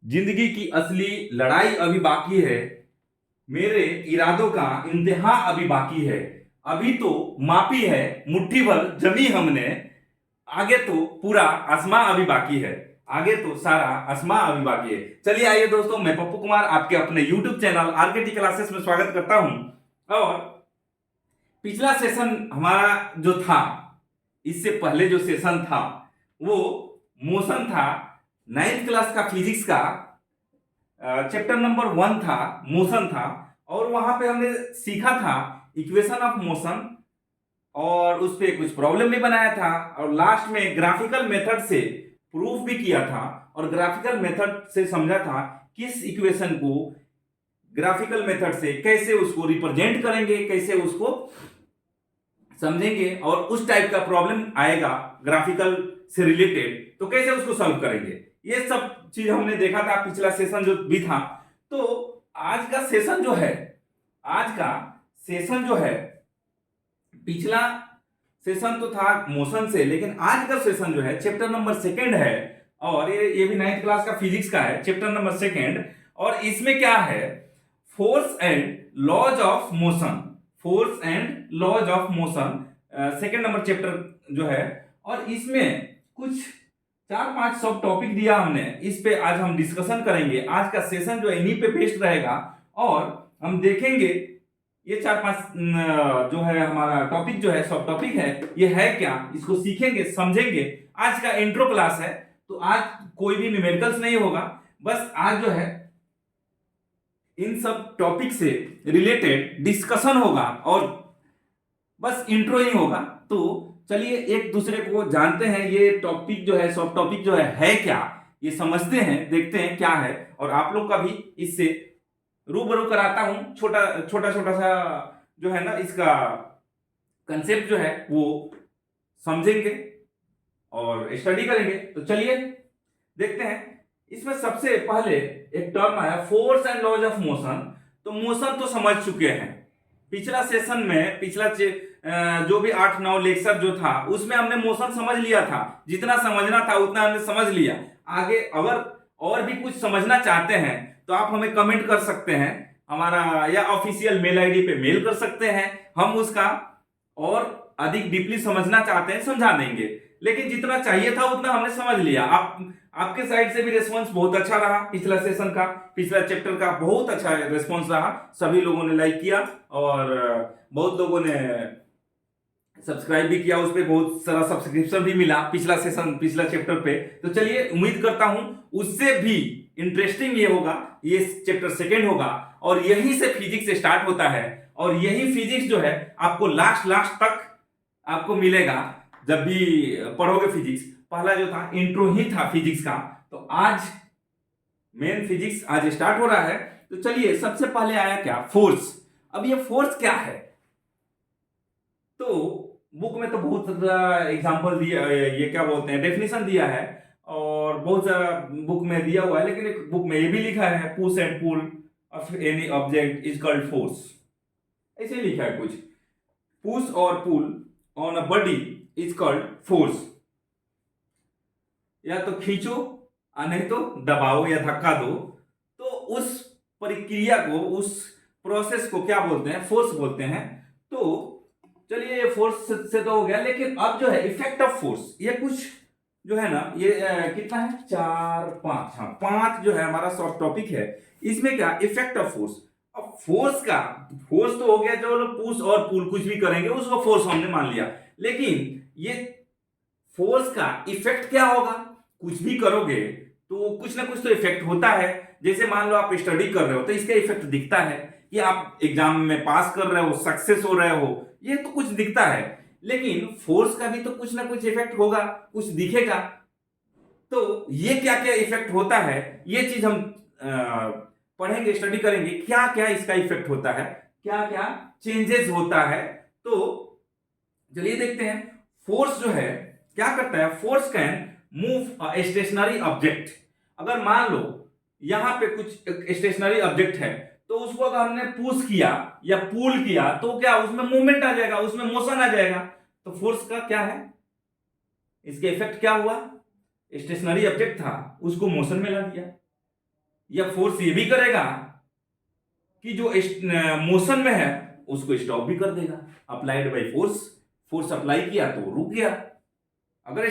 जिंदगी की असली लड़ाई अभी बाकी है। मेरे इरादों का इंतहा अभी बाकी है। अभी तो मापी है मुट्ठी भर जमी हमने। आगे तो पूरा आसमां अभी बाकी है। आगे तो सारा आसमां अभी बाकी है। चलिए आइए दोस्तों, मैं पप्पू कुमार आपके अपने YouTube चैनल आरकेटी क्लासेस में स्वागत करता हूं। और पिछला सेशन हमारा जो था, इससे पहले जो सेशन था वो मोशन था। 9th क्लास का फिजिक्स का चैप्टर नंबर 1 था, मोशन था। और वहां पे हमने सीखा था इक्वेशन ऑफ मोशन, और उस पे कुछ प्रॉब्लम भी बनाया था, और लास्ट में ग्राफिकल मेथड से प्रूफ भी किया था। और ग्राफिकल मेथड से समझा था किस इक्वेशन को ग्राफिकल मेथड से कैसे उसको रिप्रेजेंट करेंगे, कैसे उसको समझेंगे, और उस टाइप का प्रॉब्लम आएगा ग्राफिकल से रिलेटेड तो कैसे उसको सॉल्व करेंगे। ये सब चीज हमने देखा था पिछला सेशन जो भी था। तो आज का सेशन जो है, आज का सेशन जो है, पिछला सेशन तो था मोशन से, लेकिन आज का सेशन जो है चैप्टर नंबर 2 है। और ये भी 9th क्लास का फिजिक्स का है, चैप्टर नंबर 2। और इसमें क्या है, force and laws of motion. Force and laws of motion 2 number chapter जो है। और इसमें कुछ 4-5 सब टॉपिक दिया हमने, इस पे आज हम डिस्कशन करेंगे। आज का सेशन जो है इन्हीं पे बेस्ड रहेगा। और हम देखेंगे ये 4-5 जो है हमारा टॉपिक जो है, सब टॉपिक है, ये है क्या, इसको सीखेंगे, समझेंगे। आज का इंट्रो क्लास है, तो आज कोई भी न्यूमेरिकल्स नहीं होगा। बस आज जो है इन सब टॉपिक से रिलेटेड डिस्कशन होगा, और बस इंट्रो ही होगा। तो चलिए एक दूसरे को जानते हैं, ये टॉपिक जो है, सब टॉपिक जो है क्या, ये समझते हैं, देखते हैं क्या है। और आप लोग का भी इससे रूबरू कराता हूं। छोटा छोटा छोटा सा जो है ना, इसका कंसेप्ट जो है वो समझेंगे और स्टडी करेंगे। तो चलिए देखते हैं। इसमें सबसे पहले एक टर्म आया force and laws of motion. तो मोशन तो समझ चुके हैं। पिछला सेशन में, पिछला जो भी 8-9 लेक्चर जो था, उसमें हमने मोशन समझ लिया था। जितना समझना था उतना हमने समझ लिया। आगे अगर और भी कुछ समझना चाहते हैं तो आप हमें कमेंट कर सकते हैं हमारा, या ऑफिशियल मेल आईडी पे मेल कर सकते हैं। हम उसका और अधिक डीपली समझना चाहते हैं, समझा देंगे। लेकिन जितना चाहिए था उतना हमने समझ लिया। आपके साइड से भी रिस्पॉन्स बहुत अच्छा रहा। पिछला सेशन का, पिछला चैप्टर का बहुत अच्छा रिस्पॉन्स रहा। सभी लोगों ने लाइक किया, और बहुत लोगों ने सब्सक्राइब भी किया। उस पर बहुत सारा सब्सक्रिप्शन भी मिला पिछला सेशन, पिछला चैप्टर पे। तो चलिए उम्मीद करता हूं उससे भी इंटरेस्टिंग ये होगा। ये चैप्टर 2 होगा, और यहीं से फिजिक्स स्टार्ट होता है। और यही फिजिक्स जो है आपको लास्ट तक आपको मिलेगा। जब भी पढ़ोगे फिजिक्स, पहला जो था इंट्रो ही था फिजिक्स का, तो आज मेन फिजिक्स आज स्टार्ट हो रहा है। तो चलिए सबसे पहले आया क्या, फोर्स। अब ये फोर्स क्या है, तो बुक में तो बहुत एग्जांपल दिया, ये क्या बोलते हैं, डेफिनेशन दिया है, और बहुत सारा बुक में दिया हुआ है। लेकिन एक बुक में ये भी लिखा है, push and pull of any object is called force. ऐसे ही लिखा है कुछ, पुश और pull on a body is called force. या तो खींचो, नहीं तो दबाओ या धक्का दो, तो उस प्रक्रिया को, उस प्रोसेस को क्या बोलते हैं, फोर्स बोलते हैं। तो चलिए ये फोर्स से तो हो गया। लेकिन अब जो है इफेक्ट ऑफ फोर्स, ये कुछ जो है ना, ये कितना है, 4-5, हाँ 5 जो है हमारा सब टॉपिक है। इसमें क्या, इफेक्ट ऑफ फोर्स। अब फोर्स का, फोर्स तो हो गया, जो लोग पुश और पुल कुछ भी करेंगे उसको फोर्स हमने मान लिया। लेकिन ये फोर्स का इफेक्ट क्या होगा, कुछ भी करोगे तो कुछ ना कुछ तो इफेक्ट होता है। जैसे मान लो आप स्टडी कर रहे हो तो इसका इफेक्ट दिखता है कि आप एग्जाम में पास कर रहे हो, सक्सेस हो रहे हो, ये तो कुछ दिखता है। लेकिन फोर्स का भी तो कुछ ना कुछ इफेक्ट होगा, कुछ दिखेगा। तो ये क्या क्या इफेक्ट होता है, ये चीज हम पढ़ेंगे, स्टडी करेंगे, क्या क्या इसका इफेक्ट होता है, क्या क्या चेंजेस होता है। तो चलिए देखते हैं। फोर्स जो है क्या करता है, force can move a stationary object. अगर मान लो यहां पे कुछ स्टेशनरी ऑब्जेक्ट है, तो उसको अगर हमने पुश किया या पुल किया तो क्या उसमें मूवमेंट आ जाएगा, उसमें मोशन आ जाएगा। तो फोर्स का क्या है, इसके इफेक्ट क्या हुआ, स्टेशनरी ऑब्जेक्ट था उसको मोशन में ला दिया। या फोर्स ये भी करेगा कि जो मोशन में है उसको स्टॉप भी कर देगा। Applied by force, force apply किया तो रुक गया। अगर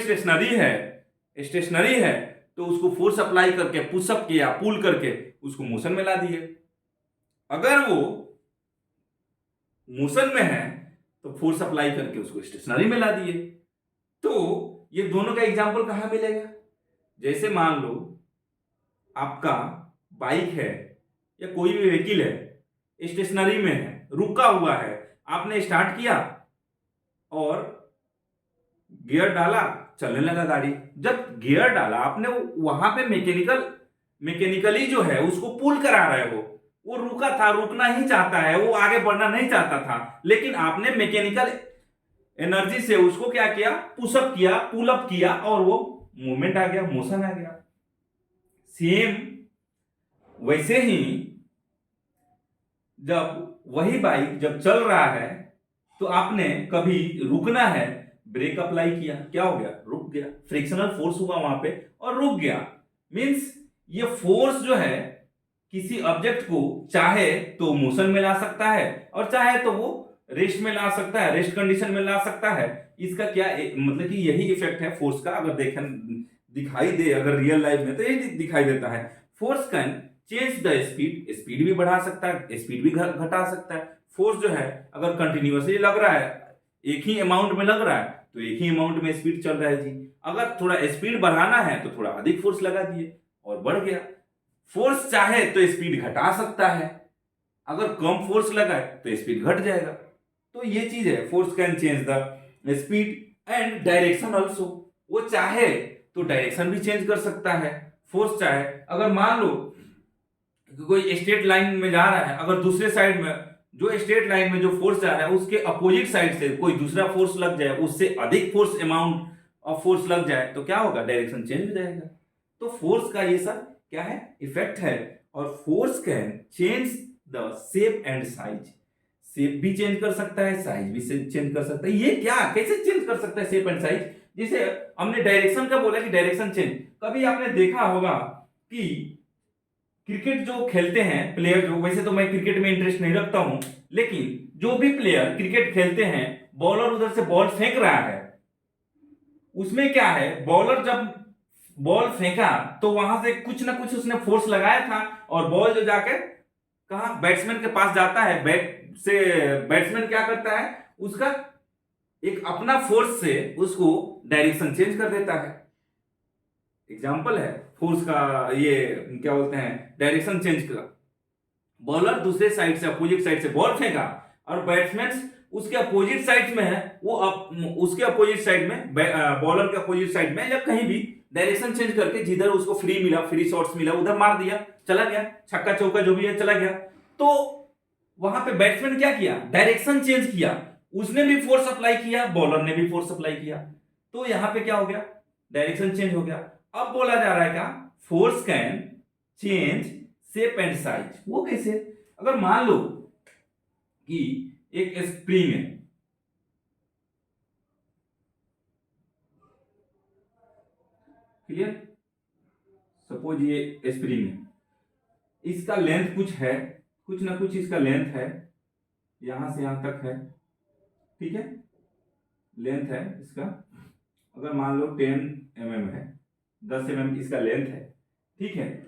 स्टेशनरी है तो उसको फोर्स अप्लाई करके पुशअप किया, पुल करके उसको मोशन में ला दिए। अगर वो मोशन में है तो फोर्स अप्लाई करके उसको स्टेशनरी में ला दिए। तो ये दोनों का एग्जांपल कहां मिलेगा? जैसे मान लो आपका बाइक है या कोई भी व्हीकल है, स्टेशनरी में है, रुका हुआ है, आपने स्टार्ट किया और गियर डाला, चलने लगा गाड़ी। जब गियर डाला आपने, वहां पे मैकेनिकली जो है उसको पुल करा रहे हो, वो रुका था, रुकना ही चाहता है, वो आगे बढ़ना नहीं चाहता था, लेकिन आपने मैकेनिकल एनर्जी से उसको क्या किया, पुशअप किया, पुल अप किया और वो मूवमेंट आ गया, मोशन आ गया। सेम वैसे ही जब वही बाइक जब चल रहा है तो आपने कभी रुकना है, ब्रेक अप्लाई किया, क्या हो गया, रुक गया, फ्रिक्शनल फोर्स हुआ वहां पे और रुक गया। मींस ये फोर्स जो है किसी ऑब्जेक्ट को चाहे तो मोशन में ला सकता है और चाहे तो वो रेस्ट में ला सकता है, रेस्ट कंडीशन में ला सकता है। इसका क्या मतलब कि यही इफेक्ट है फोर्स का। अगर दिखाई दे अगर रियल लाइफ में तो ये दिखाई देता है। Force can change the speed, speed भी बढ़ा सकता है, स्पीड भी घटा सकता है। फोर्स जो है अगर कंटिन्यूअसली लग रहा है, एक ही अमाउंट में लग रहा है तो एक ही अमाउंट में स्पीड चल रहा है जी। अगर थोड़ा स्पीड बढ़ाना है तो थोड़ा अधिक फोर्स लगा दिए और बढ़ गया। फोर्स चाहे तो स्पीड घटा सकता है, अगर कम फोर्स लगाए तो स्पीड घट जाएगा। तो ये चीज है, force can change the speed and direction also. वो चाहे तो डायरेक्शन भी चेंज कर सकता है। फोर्स चाहे, अगर मान लो कोई स्ट्रेट लाइन में जा रहा है, अगर दूसरे साइड में जो स्ट्रेट लाइन में जो फोर्स जा रहा है उसके अपोजिट साइड से कोई दूसरा फोर्स लग जाए, उससे अधिक फोर्स अमाउंट ऑफ फोर्स लग जाए तो क्या होगा, डायरेक्शन चेंज हो जाएगा। तो फोर्स का ये सब क्या है, इफेक्ट है। और force can change the shape and size, shape भी चेंज कर सकता है, साइज भी चेंज कर सकता है। ये क्या, कैसे चेंज कर सकता है शेप एंड साइज? जैसे हमने डायरेक्शन का बोला कि डायरेक्शन चेंज, कभी आपने देखा होगा कि क्रिकेट जो खेलते हैं प्लेयर, जो वैसे तो मैं क्रिकेट में इंटरेस्ट नहीं रखता हूं, लेकिन जो भी प्लेयर क्रिकेट खेलते हैं, बॉलर उधर से बॉल फेंक रहा है, उसमें क्या है, बॉलर जब बॉल फेंका तो वहां से कुछ ना कुछ उसने फोर्स लगाया था और बॉल जो जाकर कहा, बैट्समैन के पास जाता है, बैट्समैन क्या करता है, उसका एक अपना फोर्स से उसको डायरेक्शन चेंज कर देता है। एग्जाम्पल है फोर्स का, ये क्या बोलते हैं, डायरेक्शन चेंज का। बॉलर दूसरे साइड से, अपोजिट साइड से बॉल फेंका और बैट्समैन उसके अपोजिट साइड में है, वो उसके अपोजिट साइड में, बॉलर के अपोजिट साइड में या कहीं भी डायरेक्शन चेंज करके जिधर उसको फ्री मिला, फ्री शॉट्स मिला, उधर मार दिया, चला गया, छक्का चौका जो भी है चला गया। तो वहां पे बैट्समैन क्या किया, डायरेक्शन चेंज किया, उसने भी फोर्स अप्लाई किया, बॉलर ने भी फोर्स अप्लाई किया, तो यहां पे क्या हो गया, डायरेक्शन चेंज हो गया। अब बोला जा रहा है क्या, force can change shape and size. वो कैसे, अगर मान लो कि एक स्प्रिंग है, क्लियर, सपोज ये स्प्रिंग है, इसका लेंथ कुछ है, कुछ ना कुछ इसका लेंथ है, यहां से यहां तक है, ठीक है, लेंथ है इसका। अगर मान लो 10 mm है, 10 mm इसका लेंथ है, ठीक है।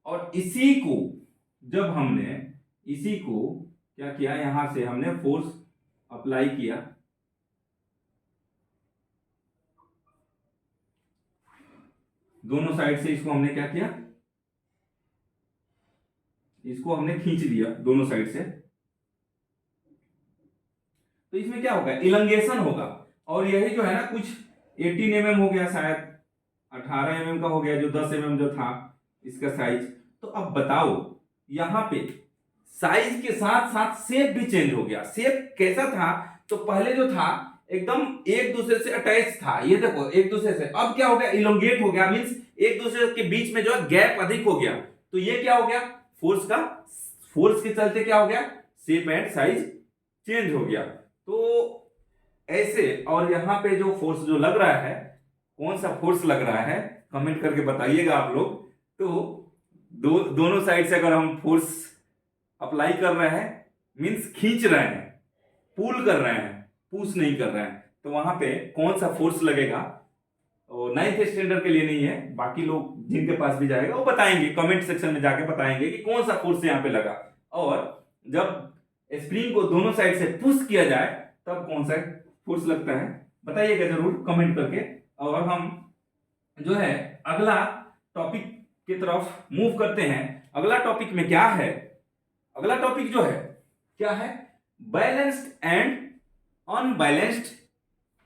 और इसी को जब हमने इसी को क्या किया, यहां से हमने फोर्स अप्लाई किया, दोनों साइड से इसको हमने क्या किया, इसको हमने खींच दिया दोनों साइड से, तो इसमें क्या होगा, इलंगेशन होगा। और यही जो है ना कुछ 18 mm हो गया, शायद 18 mm का हो गया, जो 10 mm जो था इसका साइज। तो अब बताओ, यहां पे साइज के साथ साथ शेप भी चेंज हो गया। शेप कैसा था, तो पहले जो था एकदम एक दूसरे से अटैच था, ये देखो एक दूसरे से, अब क्या हो गया, इलोंगेट हो गया, मींस एक दूसरे के बीच में जो है गैप अधिक हो गया। तो ये क्या हो गया, फोर्स के चलते क्या हो गया, शेप एंड साइज चेंज हो गया। तो ऐसे, और यहां पे जो फोर्स जो लग रहा है, कौन सा फोर्स लग रहा है, कमेंट करके बताइएगा आप लोग। तो दोनों साइड से अगर हम फोर्स अप्लाई कर रहे हैं, मीन्स खींच रहे हैं, पुल कर रहे हैं, पुश नहीं कर रहे हैं, तो वहां पे कौन सा फोर्स लगेगा, और 9th स्टैंडर्ड के लिए नहीं है, बाकी लोग जिनके पास भी जाएगा वो बताएंगे, कमेंट सेक्शन में जाके बताएंगे कि कौन सा फोर्स यहाँ पे लगा। और जब स्प्रिंग को दोनों साइड से पुश किया जाए तब कौन सा फोर्स लगता है, बताइएगा जरूर कमेंट करके। और हम जो है अगला टॉपिक की तरफ मूव करते हैं। अगला टॉपिक में क्या है, अगला टॉपिक जो है क्या है, बैलेंस्ड एंड अनबैलेंस्ड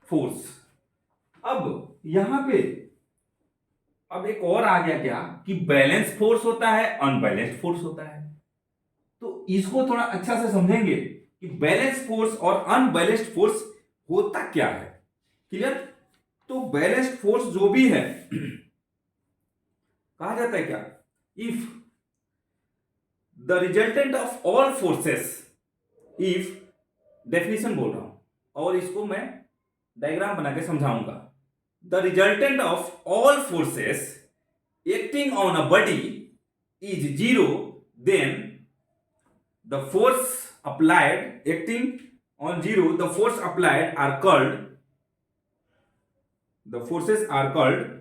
फोर्स। अब यहां पे अब एक और आ गया क्या कि बैलेंस फोर्स होता है, अनबैलेंस्ड फोर्स होता है। तो इसको थोड़ा अच्छा से समझेंगे कि बैलेंस फोर्स और अनबैलेंस्ड फोर्स होता क्या है। क्लियर? तो बैलेंस्ड फोर्स जो भी है कहा जाता है क्या, if the resultant of all forces, if, definition बोल रहा हूं और इसको मैं डायग्राम बना के समझाऊंगा। The resultant of all forces acting on a body is zero, then the force applied acting on zero, the force applied are called, the forces are called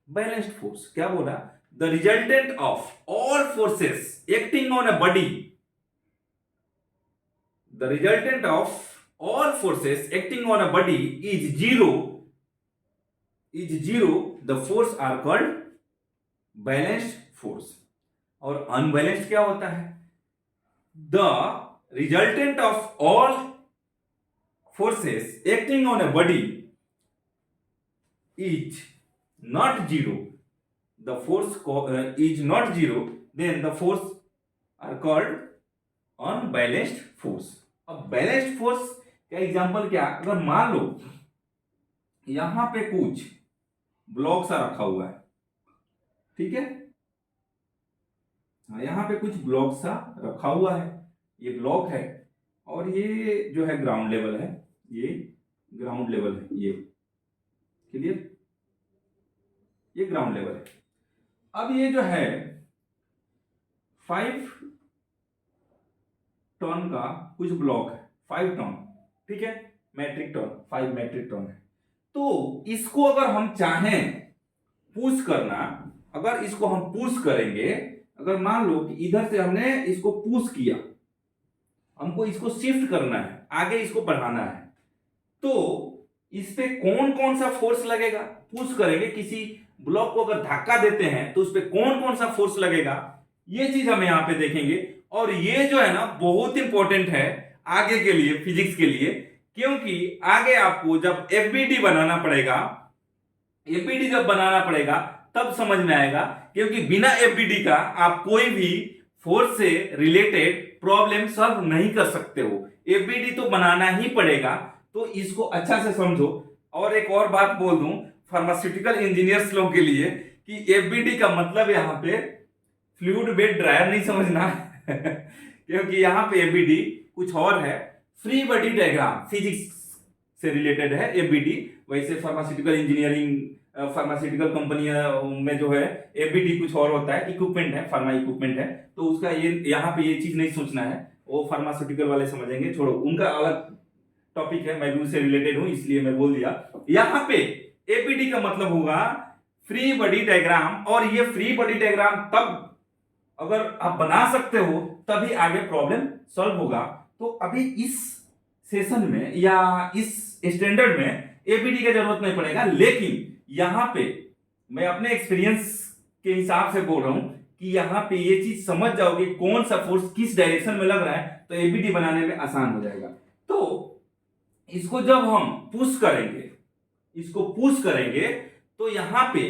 balanced force. क्या बोला, the resultant of all forces acting on a body, the resultant of all forces acting on a body is zero, the force are called balanced force। और unbalanced क्या होता है, the resultant of all forces acting on a body is not zero, the force is not zero, then the force are called unbalanced force. अब balanced force का example क्या, अगर मान लो यहां पे कुछ ब्लॉक सा रखा हुआ है, ठीक है, यहां पे कुछ ब्लॉक सा रखा हुआ है, ये ब्लॉक है और ये जो है ग्राउंड लेवल है, ये ग्राउंड लेवल है, ये क्लियर, ये ग्राउंड लेवल है। अब ये जो है 5 टन का कुछ ब्लॉक है, 5 टन, ठीक है, मैट्रिक टन, 5 मैट्रिक टन है। तो इसको अगर हम चाहें पुश करना, अगर इसको हम पुश करेंगे, अगर मान लो कि इधर से हमने इसको पुश किया, हमको इसको शिफ्ट करना है, आगे इसको बढ़ाना है, तो इस पे कौन कौन सा फोर्स लगेगा, पुश करेंगे, किसी ब्लॉक को अगर धक्का देते हैं तो उस पे कौन कौन सा फोर्स लगेगा, ये चीज हम यहां पे देखेंगे। और ये जो है ना बहुत इंपॉर्टेंट है आगे के लिए, फिजिक्स के लिए, क्योंकि आगे आपको जब एफबीडी बनाना पड़ेगा, एफबीडी जब बनाना पड़ेगा तब समझ में आएगा, क्योंकि बिना एफबीडी का आप कोई भी फोर्स से रिलेटेड प्रॉब्लम सॉल्व नहीं कर सकते हो, एफबीडी तो बनाना ही पड़ेगा। तो इसको अच्छा से समझो। और एक और बात बोल दूं फार्मास्यूटिकल इंजीनियर्स लोगों के लिए कि एफबीडी का मतलब यहां पे फ्लूइड बेड ड्रायर नहीं समझना क्योंकि यहां पे एफबीडी कुछ और है, फ्री बॉडी डायग्राम, फिजिक्स से रिलेटेड है एफबीडी। वैसे फार्मास्यूटिकल इंजीनियरिंग, फार्मास्यूटिकल कंपनियों में जो है एफबीडी कुछ और होता है, इक्विपमेंट है, फार्मा इक्विपमेंट है, तो उसका ये यहाँ पे ये चीज नहीं सोचना है, वो फार्मास्यूटिकल वाले समझेंगे, छोड़ो, उनका अलग टॉपिक है, मैं भी उससे रिलेटेड हूं इसलिए मैं बोल दिया। यहाँ पे एफबीडी का मतलब होगा फ्री बॉडी डायग्राम, और ये फ्री बॉडी डायग्राम तब अगर आप बना सकते हो तभी आगे प्रॉब्लम सॉल्व होगा। तो अभी इस सेशन में या इस स्टैंडर्ड में एबीडी की जरूरत नहीं पड़ेगा, लेकिन यहां पे मैं अपने एक्सपीरियंस के हिसाब से बोल रहा हूं कि यहां पे ये चीज समझ जाओगे कौन सा फोर्स किस डायरेक्शन में लग रहा है, तो एबीडी बनाने में आसान हो जाएगा। तो इसको जब हम पुश करेंगे, इसको पुश करेंगे तो यहां पे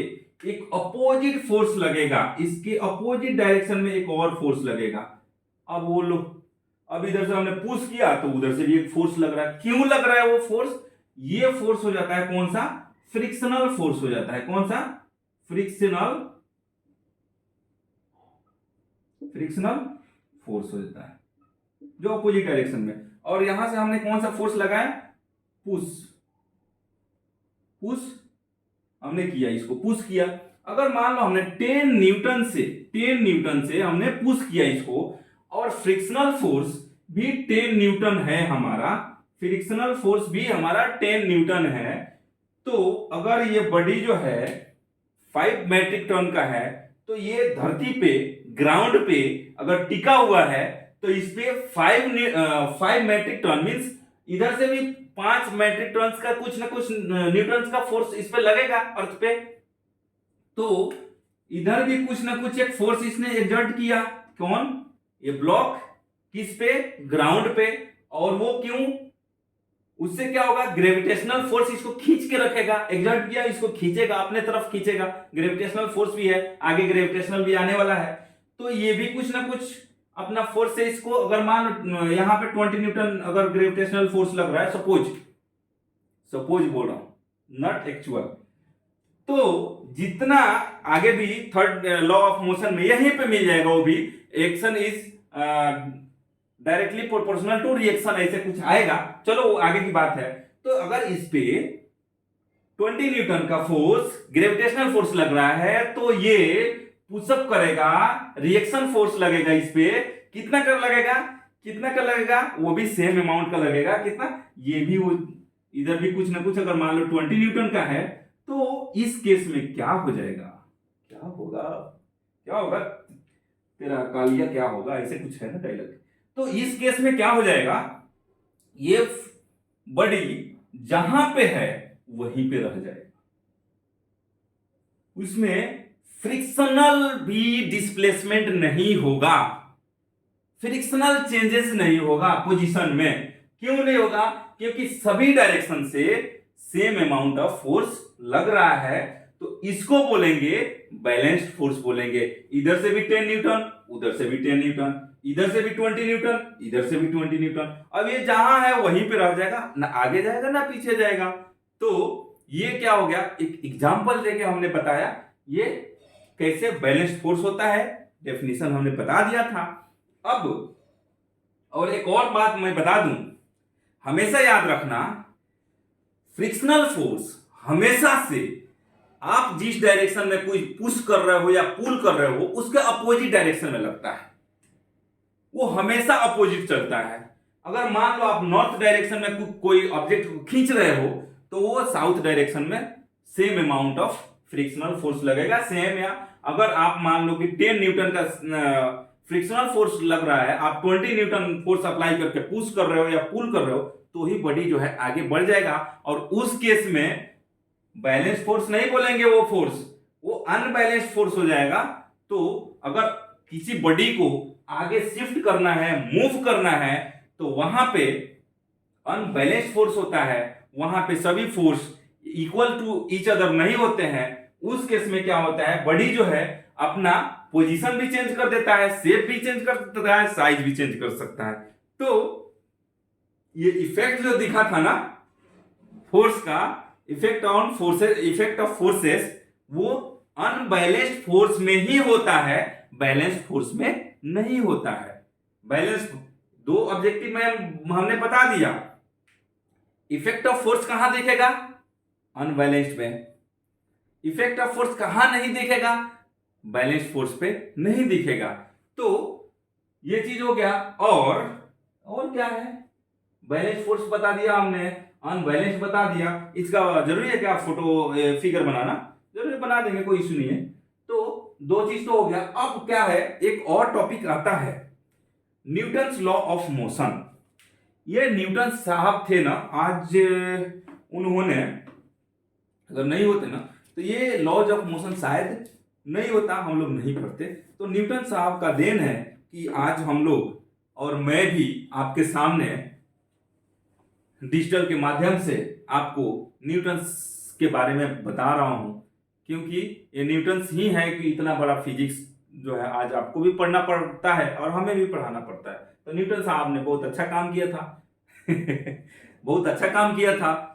एक अपोजिट फोर्स लगेगा, इसके अपोजिट डायरेक्शन में एक और फोर्स लगेगा। अब बोलो, अब इधर से हमने पुश किया तो उधर से भी एक फोर्स लग रहा है, क्यों लग रहा है वो फोर्स, ये फोर्स हो जाता है कौन सा, फ्रिक्शनल फोर्स हो जाता है, कौन सा, फ्रिक्शनल फोर्स हो जाता है जो अपोजिट डायरेक्शन में। और यहां से हमने कौन सा फोर्स लगाया, पुश हमने किया, इसको पुश किया, अगर मान लो हमने 10 न्यूटन से हमने पुश किया इसको, और फ्रिक्शनल फोर्स भी 10 न्यूटन है हमारा, फ्रिक्शनल फोर्स भी हमारा 10 न्यूटन है, तो अगर ये बॉडी जो है 5 मेट्रिक टन का है, तो ये धरती पे ग्राउंड पे अगर टिका हुआ है तो इस पे 5 मेट्रिक टन मीन्स इधर से भी 5 मेट्रिक टन का कुछ ना कुछ न्यूटन का फोर्स इस पे लगेगा अर्थ पे, तो इधर भी कुछ ना कुछ एक फोर्स इसने एक्सर्ट किया। कौन? ये ब्लॉक किस पे? ग्राउंड पे। और वो क्यों? उससे क्या होगा? ग्रेविटेशनल फोर्स इसको खींच के रखेगा, एक्सर्ट किया, इसको खींचेगा, अपने तरफ खींचेगा। ग्रेविटेशनल फोर्स भी है, आगे ग्रेविटेशनल भी आने वाला है, तो ये भी कुछ ना कुछ अपना फोर्स से इसको, अगर मान लो यहां पे 20 न्यूटन अगर ग्रेविटेशनल फोर्स लग रहा है, सपोज बोल रहा हूं, नॉट एक्चुअल, तो जितना आगे भी थर्ड लॉ ऑफ मोशन में यहीं पे मिल जाएगा, वो भी action is directly proportional to reaction, ऐसे कुछ आएगा। चलो वो आगे की बात है। तो अगर इस पे 20 न्यूटन का फोर्स ग्रेविटेशनल फोर्स लग रहा है, तो ये पुशअप करेगा, रिएक्शन फोर्स लगेगा इस पे, कितना कर लगेगा? वो भी सेम अमाउंट का लगेगा। कितना? ये भी वो इधर भी कुछ ना कुछ, अगर मान लो 20 न्यूटन का है, तो इस केस में क्या हो जाएगा? क्या होगा तेरा कालिया, क्या होगा? ऐसे कुछ है ना डायलॉग। तो इस केस में क्या हो जाएगा? ये बॉडी जहां पे है वहीं पे रह जाएगा, उसमें फ्रिक्शनल भी डिस्प्लेसमेंट नहीं होगा, फ्रिक्शनल चेंजेस नहीं होगा पोजीशन में। क्यों नहीं होगा? क्योंकि सभी डायरेक्शन से सेम अमाउंट ऑफ फोर्स लग रहा है, तो इसको बोलेंगे बैलेंस्ड फोर्स बोलेंगे। इधर से भी 10 न्यूटन, उधर से भी 10 न्यूटन, इधर से भी 20 न्यूटन, इधर से भी 20 न्यूटन। अब ये जहां है वहीं पे रह जाएगा, ना आगे जाएगा ना पीछे जाएगा। तो ये क्या हो गया? एक एग्जांपल देके हमने बताया ये कैसे बैलेंस्ड फोर्स होता है, डेफिनेशन हमने बता दिया था। अब और एक और बात मैं बता दूं, हमेशा याद रखना, फ्रिक्शनल फोर्स हमेशा से आप जिस डायरेक्शन में कोई पुश कर रहे हो या पुल कर रहे हो, उसके अपोजिट डायरेक्शन में लगता है, वो हमेशा अपोजिट चलता है। अगर मान लो आप नॉर्थ डायरेक्शन में कोई ऑब्जेक्ट को खींच रहे हो, तो वो साउथ डायरेक्शन में same amount of frictional force लगेगा, सेम। या अगर आप मान लो कि 10 न्यूटन का फ्रिक्शनल फोर्स लग रहा है, आप 20 न्यूटन फोर्स अप्लाई करके पुश कर रहे हो या पुल कर रहे हो, तो ही बॉडी जो है आगे बढ़ जाएगा। और उस केस में बैलेंस फोर्स नहीं बोलेंगे, वो अनबैलेंस्ड फोर्स हो जाएगा। तो अगर किसी बॉडी को आगे शिफ्ट करना है, मूव करना है, तो वहां पे अनबैलेंस्ड फोर्स होता है, वहां पे सभी force equal to each other नहीं होते हैं। उस केस में क्या होता है? बॉडी जो है अपना पोजीशन भी चेंज कर देता है, शेप भी चेंज कर देता है, साइज भी चेंज कर सकता है। तो ये इफेक्ट जो दिखा था ना फोर्स का, इफेक्ट ऑफ फोर्सेस, वो अनबैलेंस्ड फोर्स में ही होता है, बैलेंस्ड फोर्स में नहीं होता है। बैलेंस दो ऑब्जेक्टिव में हमने बता दिया। इफेक्ट ऑफ फोर्स कहां दिखेगा? अनबैलेंस्ड में। इफेक्ट ऑफ फोर्स कहां नहीं दिखेगा? बैलेंस्ड फोर्स पे नहीं दिखेगा। तो ये चीज हो गया। और क्या है? बैलेंस फोर्स बता दिया हमने, अनबैलेंस बता दिया। इसका जरूरी है क्या फोटो फिगर बनाना? जरूरी, बना देंगे, कोई इशू नहीं है। तो दो चीज तो हो गया। अब क्या है, एक और टॉपिक आता है, न्यूटन्स लॉ ऑफ मोशन। ये न्यूटन साहब थे ना, आज उन्होंने, अगर नहीं होते ना तो ये लॉज ऑफ मोशन शायद नहीं होता, हम लोग नहीं पढ़ते। तो न्यूटन साहब का देन है कि आज हम लोग और मैं भी आपके सामने डिजिटल के माध्यम से आपको न्यूटन्स के बारे में बता रहा हूं, क्योंकि ये न्यूटन्स ही है कि इतना बड़ा फिजिक्स जो है आज आपको भी पढ़ना पड़ता है और हमें भी पढ़ाना पड़ता है। तो न्यूटन साहब ने बहुत अच्छा काम किया था बहुत अच्छा काम किया था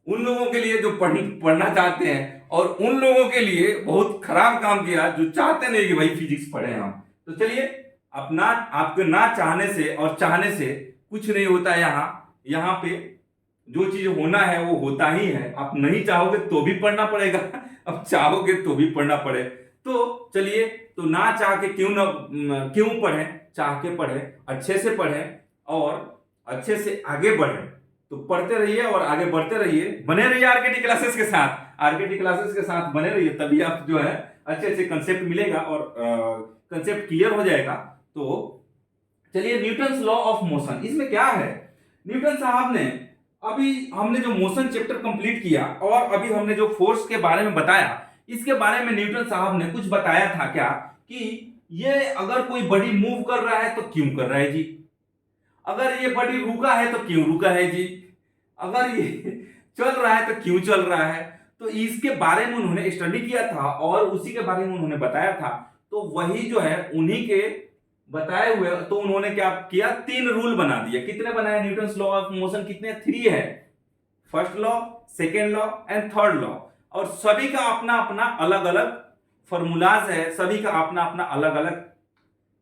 उन लोगों के लिए जो पढ़ना चाहते हैं, और उन लोगों के लिए बहुत खराब काम किया जो चाहते नहीं कि भाई फिजिक्स पढ़े हम। तो चलिए, अपना आपके ना चाहने से और चाहने से कुछ नहीं होता है। यहाँ पे जो चीज होना है वो होता ही है। आप नहीं चाहोगे तो भी पढ़ना पड़ेगा अब चाहोगे तो भी पढ़ना पड़े। तो चलिए, तो ना चाह के क्यों पढ़े, चाह के पढ़े, अच्छे से पढ़े और अच्छे से आगे बढ़े। तो पढ़ते रहिए और आगे बढ़ते रहिए, बने रहिए आरकेटी क्लासेस के साथ, आरकेटी क्लासेस के साथ बने रहिए, तभी आप जो है अच्छे अच्छे कंसेप्ट मिलेगा और कंसेप्ट क्लियर हो जाएगा। तो चलिए, न्यूटन्स लॉ ऑफ मोशन, इसमें क्या है, न्यूटन साहब ने, अभी हमने जो मोशन चैप्टर कंप्लीट किया और अभी हमने जो फोर्स के बारे में बताया, इसके बारे में न्यूटन साहब ने कुछ बताया था क्या, कि ये अगर कोई बॉडी मूव कर रहा है तो क्यों कर रहा है जी, अगर ये बॉडी रुका है तो क्यों रुका है जी, अगर ये चल रहा है तो क्यों चल रहा है। तो इसके बारे में उन्होंने स्टडी किया था और उसी के बारे में उन्होंने बताया था। तो वही जो है उन्हीं के बताए हुए, तो उन्होंने क्या किया, 3 रूल बना दिए। कितने बनाए न्यूटन्स लॉ ऑफ मोशन, कितने, 3 है, first law, second law and third law. और सभी का अपना अपना अलग अलग फॉर्मूलाज है, सभी का अपना अपना अलग अलग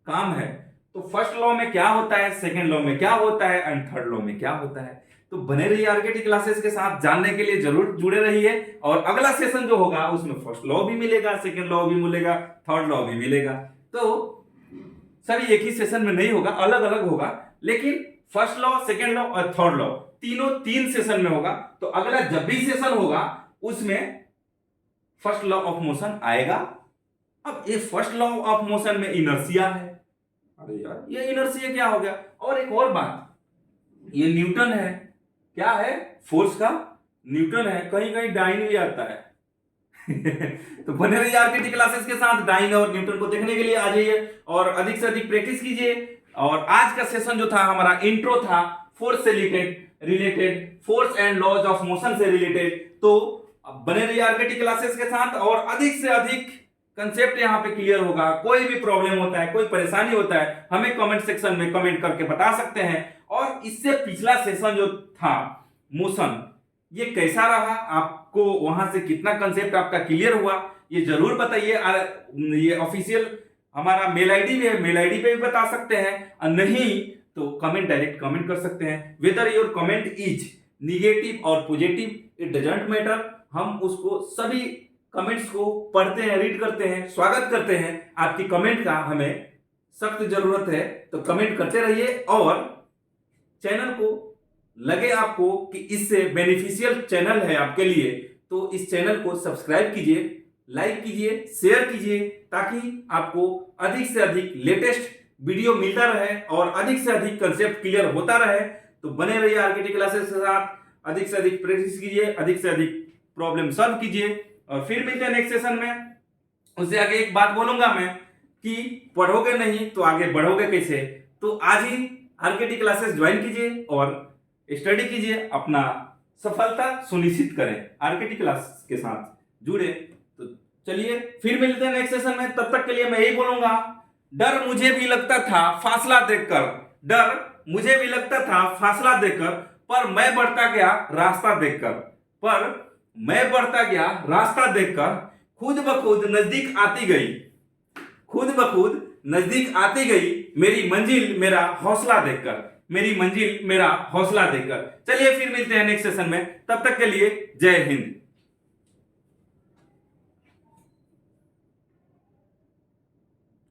काम है। तो फर्स्ट लॉ में क्या होता है, सेकेंड लॉ में क्या होता है एंड थर्ड लॉ में क्या होता है। तो बने रहिए आरकेटी क्लासेस के साथ, जानने के लिए जरूर जुड़े रहिए। और अगला सेशन जो होगा उसमें फर्स्ट लॉ भी मिलेगा, सेकेंड लॉ भी मिलेगा, थर्ड लॉ भी मिलेगा। तो सभी एक ही सेशन में नहीं होगा, अलग अलग होगा, लेकिन फर्स्ट लॉ, सेकेंड लॉ और थर्ड लॉ तीनों 3 सेशन में होगा। तो अगला जब भी सेशन होगा उसमें फर्स्ट लॉ ऑफ मोशन आएगा। अब ये फर्स्ट लॉ ऑफ मोशन में इनर्शिया है, अरे यार ये इनर्शिया क्या हो गया। और एक और बात, ये न्यूटन है, क्या है, फोर्स का न्यूटन है, कहीं कहीं डाइन भी आता है। तो बने रहिए आरकेटी क्लासेस के साथ, डाइन और न्यूटन को देखने के लिए आ जाइए और अधिक से अधिक प्रैक्टिस कीजिए। और आज का सेशन जो था हमारा इंट्रो था, फोर्स से related, force and laws of motion से रिलेटेड। तो बने रहिए आरकेटी क्लासेस के साथ और अधिक से अधिक कंसेप्ट यहाँ पे क्लियर होगा। कोई भी प्रॉब्लम होता है, कोई परेशानी होता है, हमें कमेंट सेक्शन में कमेंट करके बता सकते हैं। और इससे पिछला सेशन जो था मोशन, ये कैसा रहा, आपको वहां से कितना कंसेप्ट आपका क्लियर हुआ, ये जरूर बताइए। ये ऑफिशियल हमारा मेल आईडी भी है, मेल आईडी पे भी बता सकते हैं, और नहीं तो डायरेक्ट कमेंट कर सकते हैं। Whether your comment is negative और पॉजिटिव, इट डजंट मैटर, हम उसको सभी कमेंट्स को पढ़ते हैं, रीड करते हैं, स्वागत करते हैं। आपकी कमेंट का हमें सख्त जरूरत है, तो कमेंट करते रहिए। और चैनल को लगे आपको कि इससे बेनिफिशियल चैनल है आपके लिए, तो इस चैनल को सब्सक्राइब कीजिए, लाइक कीजिए, शेयर कीजिए, ताकि आपको अधिक से अधिक लेटेस्ट वीडियो मिलता रहे और अधिक से अधिक कंसेप्ट क्लियर होता रहे। तो बने रहिए आरकेटी क्लासेस के साथ, अधिक से अधिक प्रैक्टिस कीजिए, अधिक से अधिक प्रॉब्लम सॉल्व कीजिए। और फिर मिलते हैं नेक्स्ट सेशन में। उससे आगे एक बात बोलूंगा मैं कि पढ़ोगे नहीं तो आगे बढ़ोगे कैसे। तो आज ही आरकेटी क्लासेस ज्वाइन कीजिए और स्टडी कीजिए, अपना सफलता सुनिश्चित करें, आरकेटी क्लास के साथ जुड़े। तो चलिए फिर मिलते हैं नेक्स्ट सेशन में, तब तक के लिए मैं यही बोलूंगा, डर मुझे भी लगता था फासला देखकर, डर मुझे भी लगता था फासला देखकर, पर मैं बढ़ता गया रास्ता देखकर, पर मैं बढ़ता गया रास्ता देखकर, खुद ब खुद नजदीक आती गई, खुद ब खुद नजदीक आती गई, मेरी मंजिल मेरा हौसला देखकर, मेरी मंजिल मेरा हौसला देखकर। चलिए फिर मिलते हैं नेक्स्ट सेशन में, तब तक के लिए जय हिंद।